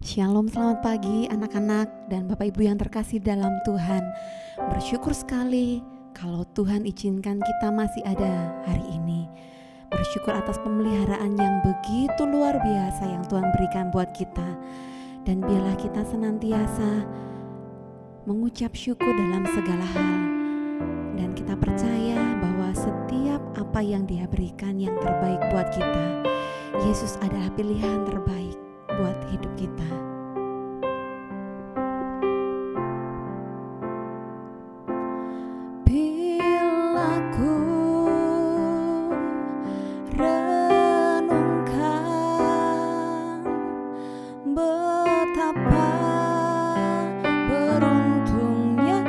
Shalom, selamat pagi anak-anak dan Bapak Ibu yang terkasih dalam Tuhan. Bersyukur sekali kalau Tuhan izinkan kita masih ada hari ini. Bersyukur atas pemeliharaan yang begitu luar biasa yang Tuhan berikan buat kita. Dan biarlah kita senantiasa mengucap syukur dalam segala hal. Dan kita percaya bahwa setiap apa yang Dia berikan yang terbaik buat kita, Yesus adalah pilihan terbaik buat hidup kita. Bila ku renungkan betapa beruntungnya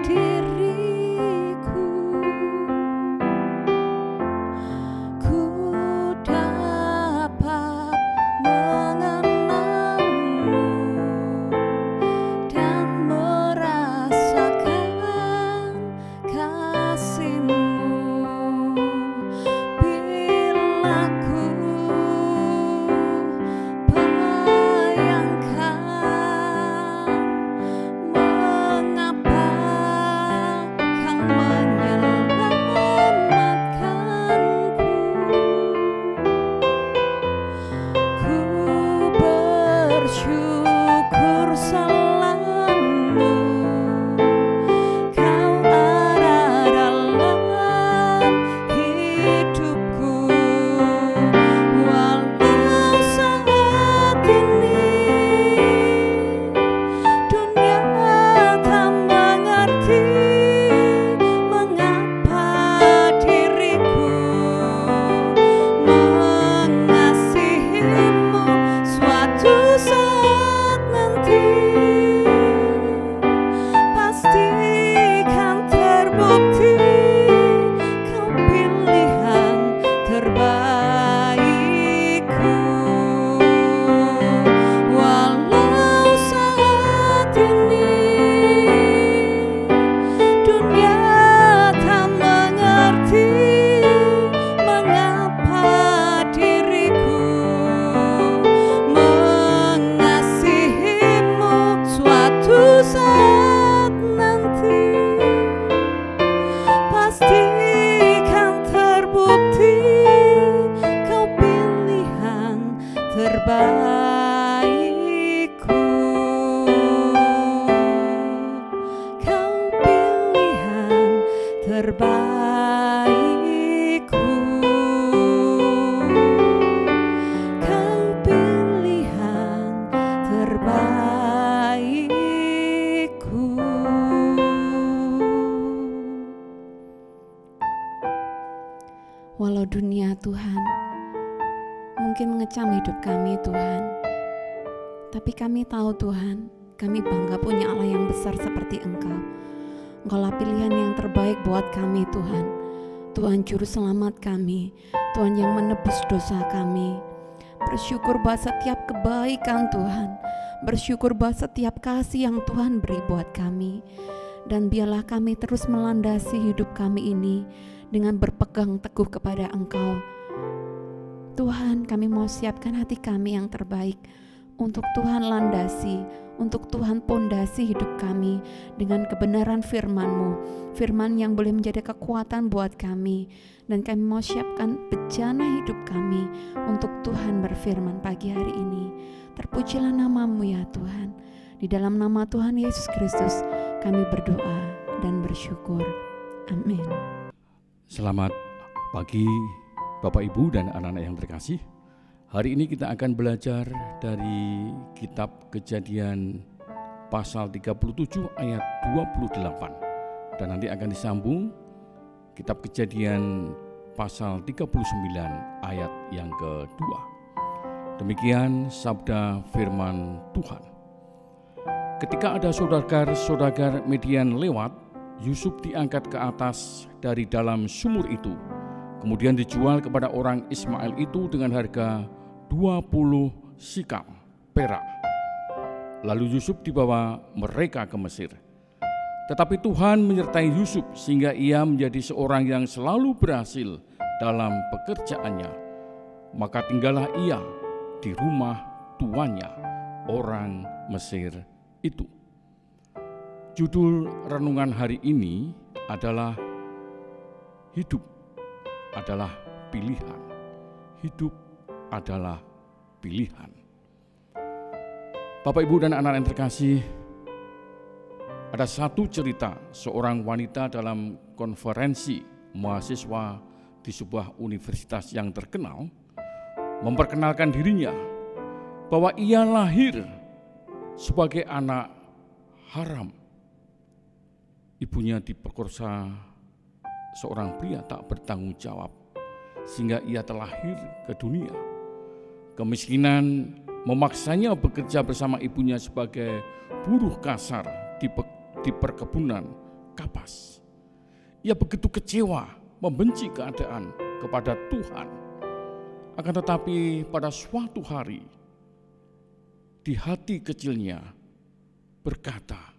diriku, ku dapat mengenalmu dan merasakan kasih-Mu. Bila ku bayangkan mengapa Kau menyelamatkanku, ku bersyukur selalu Kau ada dalam hidupku. Walau saat ini dunia tak mengerti mengapa diriku mengasihimu, suatu saat nanti pasti kan terbukti Kau pilihan terbaikku. Walau saat ini dunia tak mengerti mengapa diriku mengasihimu, suatu saat nanti pasti kan terbukti Kau pilihan terbaikku. Kau pilihan terbaikku. Kau pilihan terbaikku. Walau dunia Tuhan mungkin mengecam hidup kami Tuhan, tapi kami tahu Tuhan, kami bangga punya Allah yang besar seperti Engkau. Engkaulah pilihan yang terbaik buat kami Tuhan. Tuhan juru selamat kami, Tuhan yang menebus dosa kami. Bersyukur bahwa setiap kebaikan Tuhan, bersyukur bahwa setiap kasih yang Tuhan beri buat kami. Dan biarlah kami terus melandasi hidup kami ini dengan berpegang teguh kepada Engkau. Tuhan, kami mau siapkan hati kami yang terbaik untuk Tuhan landasi, untuk Tuhan pondasi hidup kami dengan kebenaran firman-Mu, firman yang boleh menjadi kekuatan buat kami. Dan kami mau siapkan bejana hidup kami untuk Tuhan berfirman pagi hari ini. Terpujilah nama-Mu ya Tuhan. Di dalam nama Tuhan Yesus Kristus kami berdoa dan bersyukur. Amin. Selamat pagi Bapak Ibu dan anak-anak yang terkasih. Hari ini kita akan belajar dari kitab Kejadian pasal 37 ayat 28. Dan nanti akan disambung kitab Kejadian pasal 39 ayat yang kedua. Demikian sabda firman Tuhan. Ketika ada saudagar Midian lewat, Yusuf diangkat ke atas dari dalam sumur itu, kemudian dijual kepada orang Ismail itu dengan harga 20 sikam perak. Lalu Yusuf dibawa mereka ke Mesir. Tetapi Tuhan menyertai Yusuf sehingga ia menjadi seorang yang selalu berhasil dalam pekerjaannya. Maka tinggallah ia di rumah tuannya orang Mesir itu. Judul renungan hari ini adalah hidup adalah pilihan. Hidup adalah pilihan. Bapak, Ibu, dan anak yang terkasih, ada satu cerita seorang wanita dalam konferensi mahasiswa di sebuah universitas yang terkenal memperkenalkan dirinya bahwa ia lahir sebagai anak haram. Ibunya diperkosa seorang pria tak bertanggung jawab sehingga ia terlahir ke dunia. Kemiskinan memaksanya bekerja bersama ibunya sebagai buruh kasar di perkebunan kapas. Ia begitu kecewa, membenci keadaan kepada Tuhan. Akan tetapi pada suatu hari, di hati kecilnya berkata,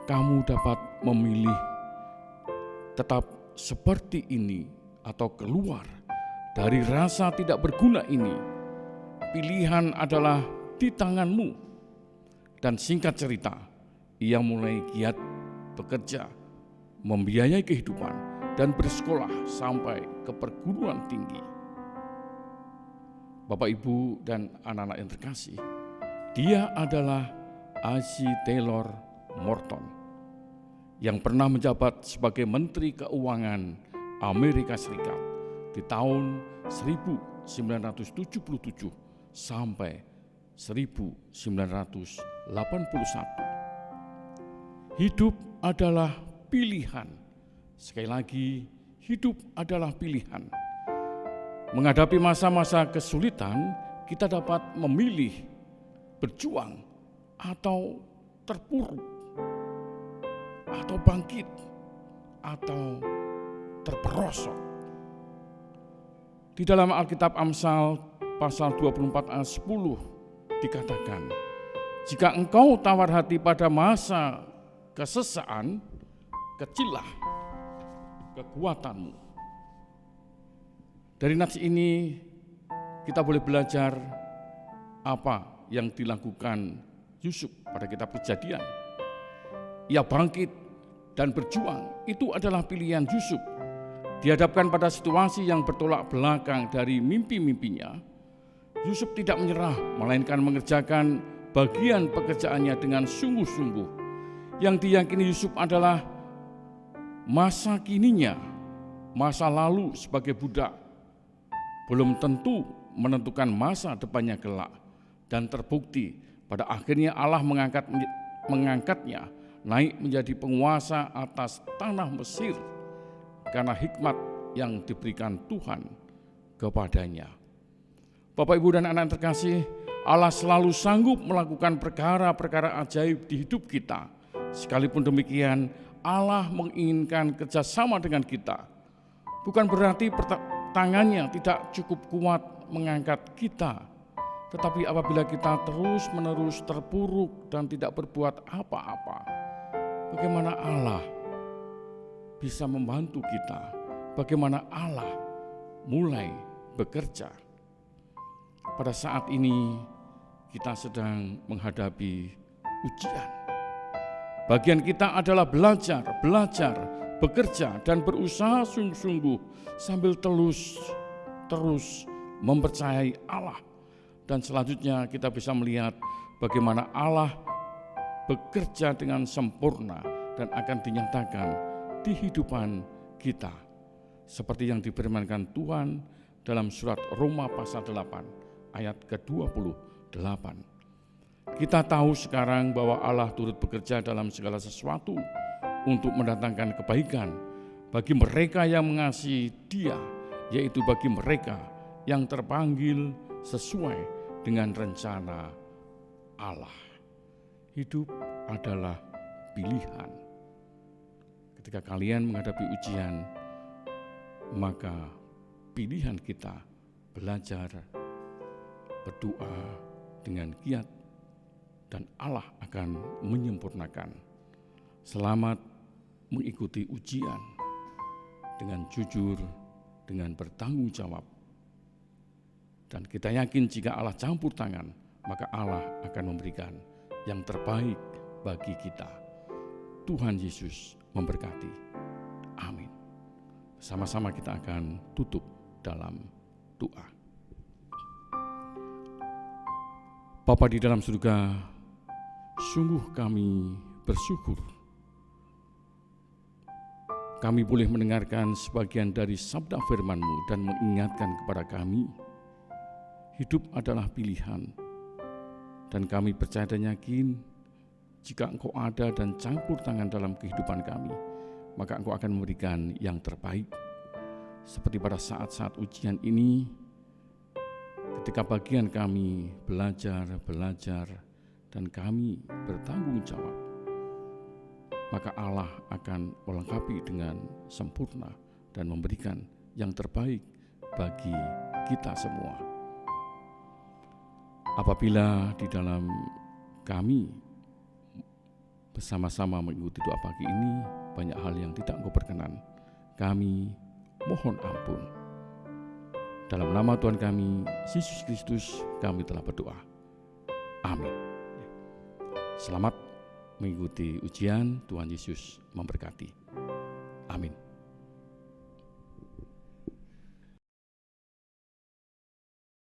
kamu dapat memilih tetap seperti ini atau keluar dari rasa tidak berguna ini. Pilihan adalah di tanganmu. Dan singkat cerita, ia mulai giat bekerja, membiayai kehidupan, dan bersekolah sampai ke perguruan tinggi. Bapak, Ibu, dan anak-anak yang terkasih, dia adalah A.C. Taylor Morton yang pernah menjabat sebagai Menteri Keuangan Amerika Serikat di tahun 1977 sampai 1981. Hidup adalah pilihan. Sekali lagi, hidup adalah pilihan. Menghadapi masa-masa kesulitan, kita dapat memilih berjuang atau terpuruk, atau bangkit, atau terperosok. Di dalam Alkitab Amsal pasal 24 ayat 10 dikatakan, jika engkau tawar hati pada masa kesesaan, kecillah kekuatanmu. Dari nats ini kita boleh belajar apa yang dilakukan Yusuf pada kitab Kejadian. Ia bangkit dan berjuang, itu adalah pilihan Yusuf. Dihadapkan pada situasi yang bertolak belakang dari mimpi-mimpinya, Yusuf tidak menyerah, melainkan mengerjakan bagian pekerjaannya dengan sungguh-sungguh. Yang diyakini Yusuf adalah masa kininya, masa lalu sebagai budak, belum tentu menentukan masa depannya kelak. Dan terbukti pada akhirnya Allah mengangkatnya naik menjadi penguasa atas tanah Mesir karena hikmat yang diberikan Tuhan kepadanya. Bapak, Ibu, dan anak terkasih, Allah selalu sanggup melakukan perkara-perkara ajaib di hidup kita. Sekalipun demikian, Allah menginginkan kerjasama dengan kita. Bukan berarti tangannya tidak cukup kuat mengangkat kita, tetapi apabila kita terus-menerus terpuruk dan tidak berbuat apa-apa, bagaimana Allah bisa membantu kita? Bagaimana Allah mulai bekerja? Pada saat ini kita sedang menghadapi ujian. Bagian kita adalah belajar, bekerja, dan berusaha sungguh-sungguh sambil terus mempercayai Allah. Dan selanjutnya kita bisa melihat bagaimana Allah bekerja dengan sempurna dan akan dinyatakan di hidupan kita. Seperti yang difirmankan Tuhan dalam surat Roma pasal 8 ayat ke-28. Kita tahu sekarang bahwa Allah turut bekerja dalam segala sesuatu untuk mendatangkan kebaikan bagi mereka yang mengasihi Dia, yaitu bagi mereka yang terpanggil sesuai dengan rencana Allah. Hidup adalah pilihan. Ketika kalian menghadapi ujian, maka pilihan kita belajar, berdoa dengan giat, dan Allah akan menyempurnakan. Selamat mengikuti ujian dengan jujur, dengan bertanggung jawab. Dan kita yakin jika Allah campur tangan, maka Allah akan memberikan yang terbaik bagi kita. Tuhan Yesus memberkati. Amin. Sama-sama kita akan tutup dalam doa. Bapa di dalam surga, sungguh kami bersyukur kami boleh mendengarkan sebagian dari sabda firman-Mu dan mengingatkan kepada kami, hidup adalah pilihan. Dan kami percaya dan yakin, jika Engkau ada dan campur tangan dalam kehidupan kami, maka Engkau akan memberikan yang terbaik. Seperti pada saat-saat ujian ini, ketika bagian kami belajar, dan kami bertanggung jawab, maka Allah akan melengkapi dengan sempurna dan memberikan yang terbaik bagi kita semua. Apabila di dalam kami bersama-sama mengikuti doa pagi ini, banyak hal yang tidak Engkau berkenan, kami mohon ampun. Dalam nama Tuhan kami, Yesus Kristus, kami telah berdoa. Amin. Selamat mengikuti ujian. Tuhan Yesus memberkati. Amin.